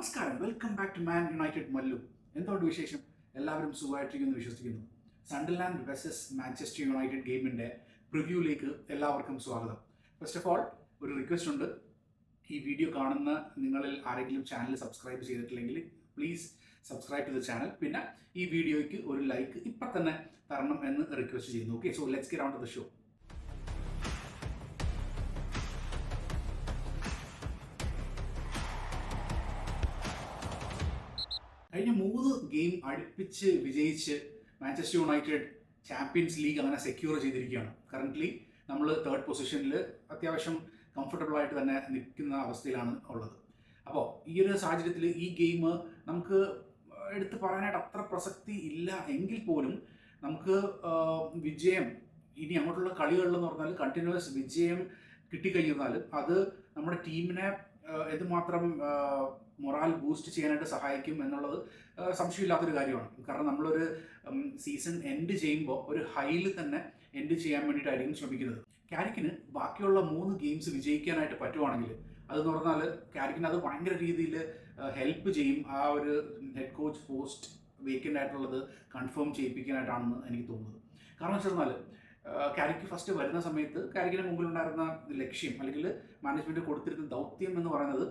നമസ്കാരം, welcome back to Man United Mallu. എന്തുകൊണ്ട് വിശേഷം? എല്ലാവരും സുഖമായിട്ടിരിക്കുന്നു വിശ്വസിക്കുന്നു. സൺഡർലാൻഡ് വെസസ് മാഞ്ചസ്റ്റർ യുണൈറ്റഡ് ഗെയിമിൻ്റെ പ്രിവ്യൂയിലേക്ക് എല്ലാവർക്കും സ്വാഗതം. ഫസ്റ്റ് ഓഫ് ഓൾ ഒരു റിക്വസ്റ്റ് ഉണ്ട്. ഈ വീഡിയോ കാണുന്ന നിങ്ങളിൽ ആരെങ്കിലും ചാനൽ സബ്സ്ക്രൈബ് ചെയ്തിട്ടില്ലെങ്കിൽ please subscribe to the channel. പിന്നെ ഈ വീഡിയോയ്ക്ക് ഒരു ലൈക്ക് ഇപ്പം തന്നെ തരണം എന്ന് റിക്വസ്റ്റ് ചെയ്യുന്നു. Okay, so let's get on to the show. കഴിഞ്ഞ 3 ഗെയിം അടുപ്പിച്ച് വിജയിച്ച് മാഞ്ചസ്റ്റർ യുണൈറ്റഡ് ചാമ്പ്യൻസ് ലീഗ് അങ്ങനെ സെക്യൂർ ചെയ്തിരിക്കുകയാണ്. കറൻ്റ്ലി നമ്മൾ 3rd പൊസിഷനിൽ അത്യാവശ്യം കംഫർട്ടബിൾ ആയിട്ട് തന്നെ നിൽക്കുന്ന അവസ്ഥയിലാണ് ഉള്ളത്. അപ്പോൾ ഈ ഒരു സാഹചര്യത്തിൽ ഈ ഗെയിം നമുക്ക് എടുത്ത് പറയാനായിട്ട് അത്ര പ്രസക്തി ഇല്ല എങ്കിൽ പോലും നമുക്ക് വിജയം ഇനി അങ്ങോട്ടുള്ള കളികളിലെന്ന് പറഞ്ഞാൽ കണ്ടിന്യൂസ് വിജയം കിട്ടിക്കഴിഞ്ഞാൽ അത് നമ്മുടെ ടീമിനെ എന്തുമാത്രം മൊറാൽ ബൂസ്റ്റ് ചെയ്യാനായിട്ട് സഹായിക്കും എന്നുള്ളത് സംശയമില്ലാത്തൊരു കാര്യമാണ്. കാരണം നമ്മളൊരു സീസൺ എൻഡ് ചെയ്യുമ്പോൾ ഒരു ഹൈയിൽ തന്നെ എൻഡ് ചെയ്യാൻ വേണ്ടിയിട്ടായിരിക്കും ശ്രമിക്കുന്നത്. ക്യാരിക്കിന് ബാക്കിയുള്ള 3 ഗെയിംസ് വിജയിക്കാനായിട്ട് പറ്റുവാണെങ്കിൽ അതെന്ന് പറഞ്ഞാൽ ക്യാരിക്കിന് അത് ഭയങ്കര രീതിയിൽ ഹെൽപ്പ് ചെയ്യും. ആ ഒരു ഹെഡ് കോച്ച് പോസ്റ്റ് വേക്കൻ്റ് ആയിട്ടുള്ളത് കൺഫേം ചെയ്യിപ്പിക്കാനായിട്ടാണെന്ന് എനിക്ക് തോന്നുന്നത്. കാരണം വെച്ച് കഴിഞ്ഞാൽ ക്യാരിക്ക് ഫസ്റ്റ് വരുന്ന സമയത്ത് ക്യാരിക്കിന് മുമ്പിലുണ്ടായിരുന്ന ലക്ഷ്യം അല്ലെങ്കിൽ മാനേജ്മെൻറ്റ് കൊടുത്തിരുന്ന ദൗത്യം എന്ന് പറയുന്നത്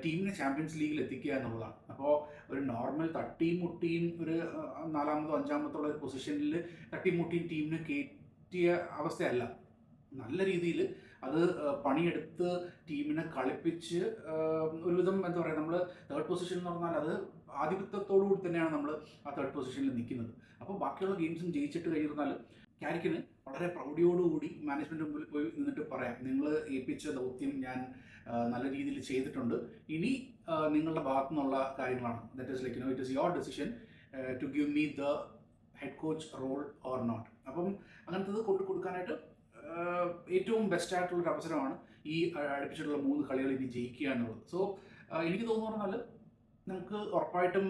ടീമിനെ ചാമ്പ്യൻസ് ലീഗിൽ എത്തിക്കുക എന്നുള്ളതാണ്. അപ്പോൾ ഒരു നോർമൽ തട്ടിമുട്ടിയും ഒരു 4-മോ 5-മോ ഒരു പൊസിഷനിൽ തട്ടിമുട്ടിയും ടീമിനെ കയറ്റിയ അവസ്ഥയല്ല. നല്ല രീതിയിൽ അത് പണിയെടുത്ത് ടീമിനെ കളിപ്പിച്ച് ഒരുവിധം എന്താ പറയുക, നമ്മൾ 3rd പൊസിഷൻ എന്ന് പറഞ്ഞാൽ അത് ആധിപത്യത്തോടുകൂടി തന്നെയാണ് നമ്മൾ ആ 3rd പൊസിഷനിൽ നിൽക്കുന്നത്. അപ്പോൾ ബാക്കിയുള്ള ഗെയിംസും ജയിച്ചിട്ട് കഴിഞ്ഞാൽ ക്യാരിക്കിന് വളരെ പ്രൗഢിയോടുകൂടി മാനേജ്മെൻറ്റ് മുമ്പിൽ പോയി നിന്നിട്ട് പറയാം, നിങ്ങൾ ഏൽപ്പിച്ച ദൗത്യം ഞാൻ നല്ല രീതിയിൽ ചെയ്തിട്ടുണ്ട്, ഇനി നിങ്ങളുടെ ഭാഗത്തു നിന്നുള്ള കാര്യങ്ങളാണ്. That is like it is your decision to give me the head coach role or not. അപ്പം അങ്ങനത്തത് കൊടുക്കാനായിട്ട് ഏറ്റവും ബെസ്റ്റ് ആയിട്ടുള്ളൊരു അവസരമാണ് ഈ അടുപ്പിച്ചിട്ടുള്ള 3 കളികൾ ഇനി ജയിക്കുക എന്നുള്ളത്. സോ എനിക്ക് തോന്നുന്നു പറഞ്ഞാൽ നമുക്ക് ഉറപ്പായിട്ടും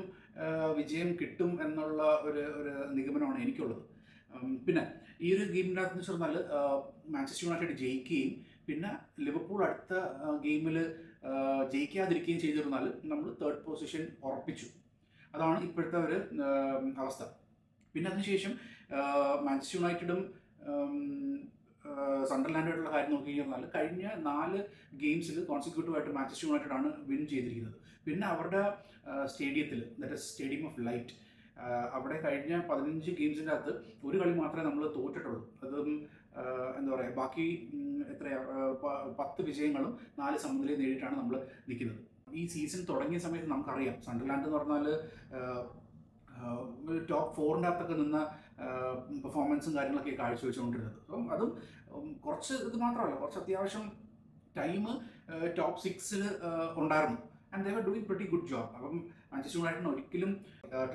വിജയം കിട്ടും എന്നുള്ള ഒരു നിഗമനമാണ് എനിക്കുള്ളത്. പിന്നെ ഈ ഒരു ഗെയിമിൻ്റെ അകത്ത് വെച്ച് പറഞ്ഞാൽ മാഞ്ചസ്റ്റർ യുണൈറ്റഡ് ജയിക്കുകയും പിന്നെ ലിവർപൂൾ അടുത്ത ഗെയിമിൽ ജയിക്കാതിരിക്കുകയും ചെയ്തിരുന്നാൽ നമ്മൾ 3rd പൊസിഷൻ ഉറപ്പിച്ചു. അതാണ് ഇപ്പോഴത്തെ ഒരു അവസ്ഥ. പിന്നെ അതിനുശേഷം മാഞ്ചസ്റ്റർ യുണൈറ്റഡും സണ്ടർലാൻഡായിട്ടുള്ള കാര്യം നോക്കി കഴിഞ്ഞാൽ കഴിഞ്ഞ 4 ഗെയിംസിൽ കോൺസിക്യൂട്ടീവായിട്ട് മാഞ്ചസ്റ്റർ യുണൈറ്റഡ് ആണ് വിൻ ചെയ്തിരിക്കുന്നത്. പിന്നെ അവരുടെ സ്റ്റേഡിയത്തിൽ, that is stadium of light, അവിടെ കഴിഞ്ഞ 15 ഗെയിംസിൻ്റെ അകത്ത് ഒരു കളി മാത്രമേ നമ്മൾ തോറ്റിട്ടുള്ളൂ. അതും എന്താ പറയുക, ബാക്കി 10 വിജയങ്ങളും 4 സമനിലയും നേടിയിട്ടാണ് നമ്മൾ നിൽക്കുന്നത്. ഈ സീസൺ തുടങ്ങിയ സമയത്ത് നമുക്കറിയാം സണ്ടർലാൻഡ് എന്ന് പറഞ്ഞാൽ ടോപ്പ് 4ൻ്റെ അകത്തൊക്കെ നിന്ന പെർഫോമൻസും കാര്യങ്ങളൊക്കെ കാഴ്ചവെച്ചുകൊണ്ടിരുന്നത്. അപ്പം അതും കുറച്ച് ഇത് മാത്രമല്ല, കുറച്ച് അത്യാവശ്യം ടൈം ടോപ്പ് 6ൽ ഉണ്ടായിരുന്നു. And they were doing pretty good job. അപ്പം മാഞ്ചസ്റ്റർ യുണൈറ്റഡിന് ഒരിക്കലും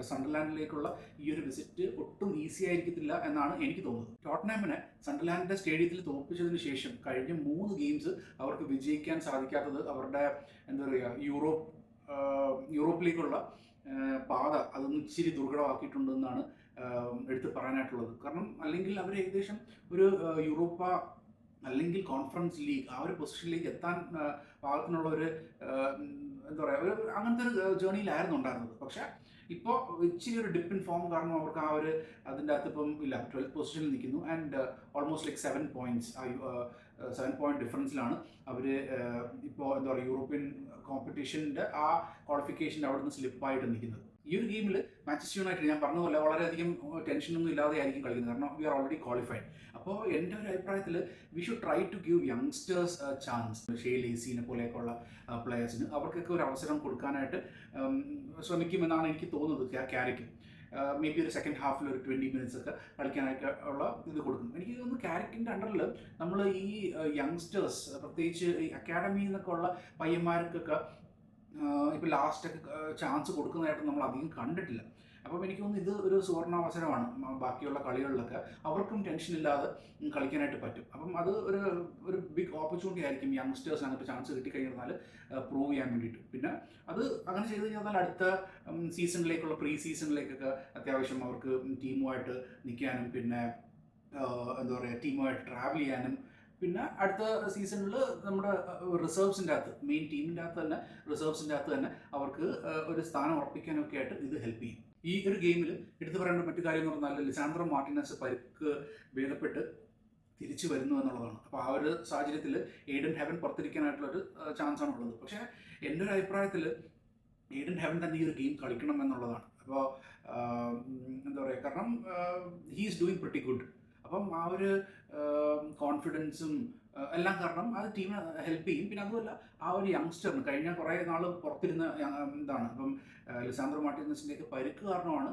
സണ്ടർലാൻഡിലേക്കുള്ള ഈ ഒരു വിസിറ്റ് ഒട്ടും ഈസി ആയിരിക്കത്തില്ല എന്നാണ് എനിക്ക് തോന്നുന്നത്. ടോട്ടൻഹാമിനെ സണ്ടർലാൻഡിൻ്റെ സ്റ്റേഡിയത്തിൽ തോൽപ്പിച്ചതിന് ശേഷം കഴിഞ്ഞ 3 ഗെയിംസ് അവർക്ക് വിജയിക്കാൻ സാധിക്കാത്തത് അവരുടെ എന്താ പറയുക യൂറോപ്പിലേക്കുള്ള പാത അതൊന്ന് ഇച്ചിരി ദുർഘടമാക്കിയിട്ടുണ്ടെന്നാണ് എടുത്ത് പറയാനായിട്ടുള്ളത്. കാരണം അല്ലെങ്കിൽ അവർ ഏകദേശം ഒരു യൂറോപ്പ അല്ലെങ്കിൽ കോൺഫറൻസ് ലീഗ് ആ ഒരു പൊസിഷനിലേക്ക് എത്താൻ പാകത്തിനുള്ള ഒരു എന്താ പറയുക ഒരു അങ്ങനത്തെ ഒരു ജേർണിയിലായിരുന്നു ഉണ്ടായിരുന്നത്. പക്ഷേ ഇപ്പോൾ ഇച്ചിരി ഒരു ഡിപ്പ് ഇൻ ഫോം കാരണം അവർക്ക് ആ ഒരു അതിൻ്റെ അകത്ത് ഇപ്പം ഇല്ല, 12th പൊസിഷനിൽ നിൽക്കുന്നു. And almost like 7 points 7 point ഡിഫറൻസിലാണ് അവർ ഇപ്പോൾ എന്താ പറയുക യൂറോപ്യൻ കോമ്പറ്റീഷൻ്റെ ആ ക്വാളിഫിക്കേഷൻ്റെ അവിടെ നിന്ന് സ്ലിപ്പായിട്ട് നിൽക്കുന്നത്. ഈ ഒരു ഗെയിമിൽ മാഞ്ചസ്റ്റർ യുണൈറ്റഡ് ഞാൻ പറഞ്ഞതുപോലെ വളരെയധികം ടെൻഷനൊന്നും ഇല്ലാതെ ആയിരിക്കും കളിക്കുന്നത്. കാരണം വി ആർ ഓൾറെഡി ക്വാളിഫൈഡ്. അപ്പോൾ എൻ്റെ ഒരു അഭിപ്രായത്തിൽ we should try to give youngsters chance. Shea ലേസിനെ പോലെയൊക്കെയുള്ള പ്ലെയേഴ്സിന് അവർക്കൊക്കെ ഒരു അവസരം കൊടുക്കാനായിട്ട് ശ്രമിക്കുമെന്നാണ് എനിക്ക് തോന്നുന്നത്. ക്യാരിക്ക് മേ ബി ഒരു സെക്കൻഡ് ഹാഫിൽ ഒരു 20 മിനിറ്റ്സ് ഒക്കെ കളിക്കാനായിട്ട് ഉള്ള ഇത് കൊടുക്കും. എനിക്ക് തോന്നുന്നു ക്യാരിക്കിൻ്റെ അണ്ടറിൽ നമ്മൾ ഈ യങ്സ്റ്റേഴ്സ് പ്രത്യേകിച്ച് ഈ അക്കാഡമിയിൽ നിന്നൊക്കെ ഉള്ള പയ്യന്മാർക്കൊക്കെ ഇപ്പോൾ ലാസ്റ്റൊക്കെ ചാൻസ് കൊടുക്കുന്നതായിട്ട് നമ്മൾ അധികം കണ്ടിട്ടില്ല. അപ്പം എനിക്ക് തോന്നുന്നു ഇത് ഒരു സുവർണാവസരമാണ്. ബാക്കിയുള്ള കളികളിലൊക്കെ അവർക്കും ടെൻഷനില്ലാതെ കളിക്കാനായിട്ട് പറ്റും. അപ്പം അത് ഒരു ബിഗ് ഓപ്പർച്യൂണിറ്റി ആയിരിക്കും യങ്സ്റ്റേഴ്സ് അങ്ങനത്തെ ചാൻസ് കിട്ടിക്കഴിഞ്ഞാൽ പ്രൂവ് ചെയ്യാൻ വേണ്ടിയിട്ട്. പിന്നെ അത് അങ്ങനെ ചെയ്ത് കഴിഞ്ഞാൽ അടുത്ത സീസണിലേക്കുള്ള പ്രീ സീസണിലേക്കൊക്കെ അത്യാവശ്യം അവർക്ക് ടീമുമായിട്ട് നിൽക്കാനും പിന്നെ എന്താ പറയുക ടീമുമായിട്ട് ട്രാവൽ ചെയ്യാനും പിന്നെ അടുത്ത സീസണിൽ നമ്മുടെ റിസർവ്സിൻ്റെ അകത്ത് മെയിൻ ടീമിൻ്റെ അകത്ത് തന്നെ റിസർവ്സിൻ്റെ അകത്ത് തന്നെ അവർക്ക് ഒരു സ്ഥാനം ഉറപ്പിക്കാനൊക്കെ ആയിട്ട് ഇത് ഹെൽപ്പ് ചെയ്യും. ഈ ഒരു ഗെയിമിൽ എടുത്തു പറയേണ്ട മറ്റു കാര്യം എന്ന് പറഞ്ഞാൽ ലിസാൻഡ്രോ മാർട്ടിനസ് പരിക്ക് ഭേദപ്പെട്ട് തിരിച്ചു വരുന്നു എന്നുള്ളതാണ്. അപ്പോൾ ആ ഒരു സാഹചര്യത്തിൽ എയ്ഡൻ ഹെവൻ പുറത്തിരിക്കാനായിട്ടുള്ളൊരു ചാൻസാണ് ഉള്ളത്. പക്ഷേ എൻ്റെ ഒരു അഭിപ്രായത്തിൽ എയ്ഡൻ ഹെവൻ തന്നെ ഈ ഒരു ഗെയിം കളിക്കണം എന്നുള്ളതാണ്. അപ്പോൾ എന്താ പറയുക, കാരണം he is doing pretty good. അപ്പം ആ ഒരു കോൺഫിഡൻസും എല്ലാം കാരണം അത് ടീമിനെ ഹെൽപ്പ് ചെയ്യും. പിന്നെ അതുമല്ല ആ ഒരു യങ്സ്റ്ററിന് കഴിഞ്ഞ കുറേ നാൾ പുറത്തിരുന്ന ഇതാണ്. അപ്പം ലിസാൻഡ്രോ മാർട്ടിനസിൻ്റെയൊക്കെ പരിക്ക് കാരണമാണ്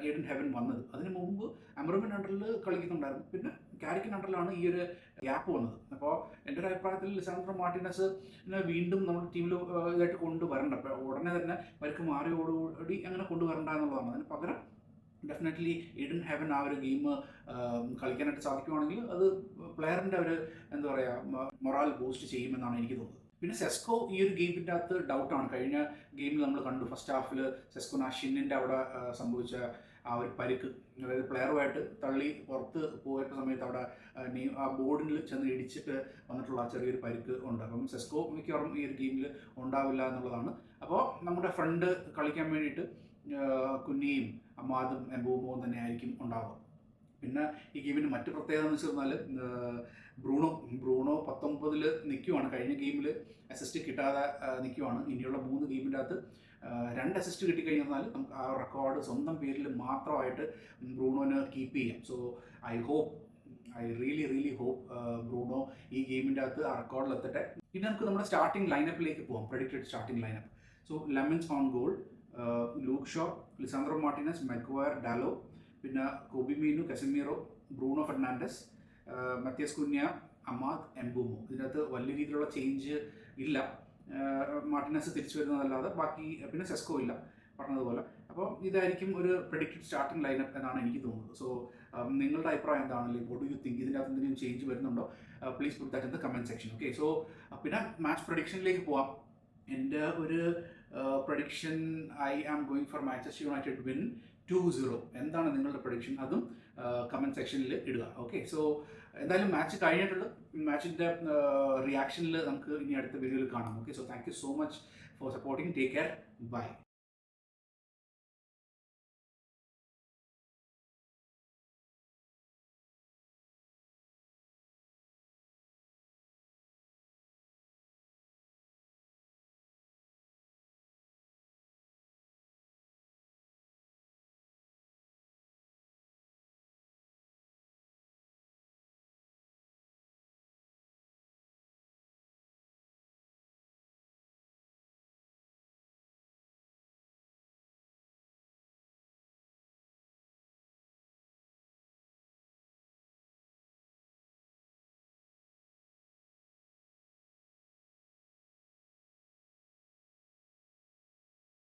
എയ്ഡൻ ഹെവൻ വന്നത്. അതിന് മുമ്പ് അമറുബിൻ അണ്ടറിൽ കളിക്കുന്നുണ്ടായിരുന്നു. പിന്നെ കാരിക്കൻ അണ്ടറിലാണ് ഈ ഒരു ഗ്യാപ്പ് വന്നത്. അപ്പോൾ എൻ്റെ ഒരു അഭിപ്രായത്തിൽ ലിസാൻഡ്രോ മാർട്ടിനസിനെ വീണ്ടും നമ്മുടെ ടീമിൽ ഇതായിട്ട് കൊണ്ടുവരണ്ട. അപ്പോൾ ഉടനെ തന്നെ പരിക്ക് മാറിയോടുകൂടി അങ്ങനെ കൊണ്ടുവരണ്ട എന്നുള്ളതാണ്. അതിന് പകരം ഡെഫിനറ്റ്ലി എയ്ഡൻ ഹെവൻ ആ ഒരു ഗെയിം കളിക്കാനായിട്ട് സാധിക്കുവാണെങ്കിൽ അത് പ്ലെയറിൻ്റെ ഒരു എന്താ പറയുക മൊറാൽ ബൂസ്റ്റ് ചെയ്യുമെന്നാണ് എനിക്ക് തോന്നുന്നത്. പിന്നെ സെസ്കോ ഈ ഒരു ഗെയിമിൻ്റെ അകത്ത് ഡൗട്ടാണ്. കഴിഞ്ഞ ഗെയിമിൽ നമ്മൾ കണ്ടു ഫസ്റ്റ് ഹാഫിൽ സെസ്കോ നാഷിൻ്റെ അവിടെ സംഭവിച്ച ആ ഒരു പരിക്ക്, അതായത് പ്ലെയറുമായിട്ട് തള്ളി പുറത്ത് പോയ സമയത്ത് അവിടെ ആ ബോർഡിൽ ചെന്ന് ഇടിച്ചിട്ട് വന്നിട്ടുള്ള ചെറിയൊരു പരിക്ക് ഉണ്ട്. അപ്പം സെസ്കോ മിക്കവാറും ഈ ഒരു ഗെയിമിൽ ഉണ്ടാവില്ല എന്നുള്ളതാണ്. അപ്പോൾ നമ്മുടെ ഫ്രണ്ട് കളിക്കാൻ വേണ്ടിയിട്ട് കുന്നിയും അമ്മാദും എംബൂമോവും തന്നെ ആയിരിക്കും ഉണ്ടാവുക. പിന്നെ ഈ ഗെയിമിന് മറ്റ് പ്രത്യേകത എന്ന് വെച്ച് കഴിഞ്ഞാൽ ബ്രൂണോ 19 നിൽക്കുവാണ്. കഴിഞ്ഞ ഗെയിമിൽ അസിസ്റ്റ് കിട്ടാതെ നിൽക്കുവാണ്. ഇനിയുള്ള 3 ഗെയിമിൻ്റെ അകത്ത് 2 അസിസ്റ്റ് കിട്ടിക്കഴിഞ്ഞാൽ നമുക്ക് ആ റെക്കോർഡ് സ്വന്തം പേരിൽ മാത്രമായിട്ട് ബ്രൂണോന് കീപ്പ് ചെയ്യാം. So I really hope Bruno ഈ ഗെയിമിൻ്റെ അകത്ത് ആ റെക്കോർഡിലെത്തട്ടെ. ഇനി നമുക്ക് നമ്മുടെ സ്റ്റാർട്ടിംഗ് ലൈനപ്പിലേക്ക് പോകാം. Predicted starting lineup. So Lammens on goal, Luke Shaw, Lisandro Martinez, Maguire, Dalot, പിന്നെ Kobbie Mainoo, Casemiro, Bruno Fernandes, Matheus Cunha, Amad, Mbeumo. ഇതിനകത്ത് വലിയ രീതിയിലുള്ള ചേഞ്ച് ഇല്ല. മാർട്ടിനസ് തിരിച്ചു വരുന്നതല്ലാതെ ബാക്കി, പിന്നെ സെസ്കോ ഇല്ല പറഞ്ഞതുപോലെ. അപ്പോൾ ഇതായിരിക്കും ഒരു പ്രെഡിക്റ്റഡ് സ്റ്റാർട്ടിംഗ് ലൈനപ്പ് എന്നാണ് എനിക്ക് തോന്നുന്നത്. സോ നിങ്ങളുടെ അഭിപ്രായം എന്താണ്? അല്ലെങ്കിൽ വോട്ട് യു തിങ്ക്? ഇതിൻ്റെ അകത്ത് എന്തെങ്കിലും ചേഞ്ച് വരുന്നുണ്ടോ? Please put that in the comment section. Okay, so പിന്നെ മാച്ച് പ്രഡിക്ഷനിലേക്ക് പോവാം. എൻ്റെ ഒരു prediction, I am going for Manchester United win 2-0. എന്താണ് നിങ്ങളുടെ പ്രഡിക്ഷൻ? അതും കമൻറ്റ് സെക്ഷനിൽ ഇടുക. ഓക്കെ, സോ എന്തായാലും മാച്ച് കഴിഞ്ഞിട്ടുള്ള മാച്ചിൻ്റെ റിയാക്ഷനിൽ നമുക്ക് ഇനി അടുത്ത വീഡിയോയിൽ കാണാം. Okay, so thank you so much for supporting. Take care. By.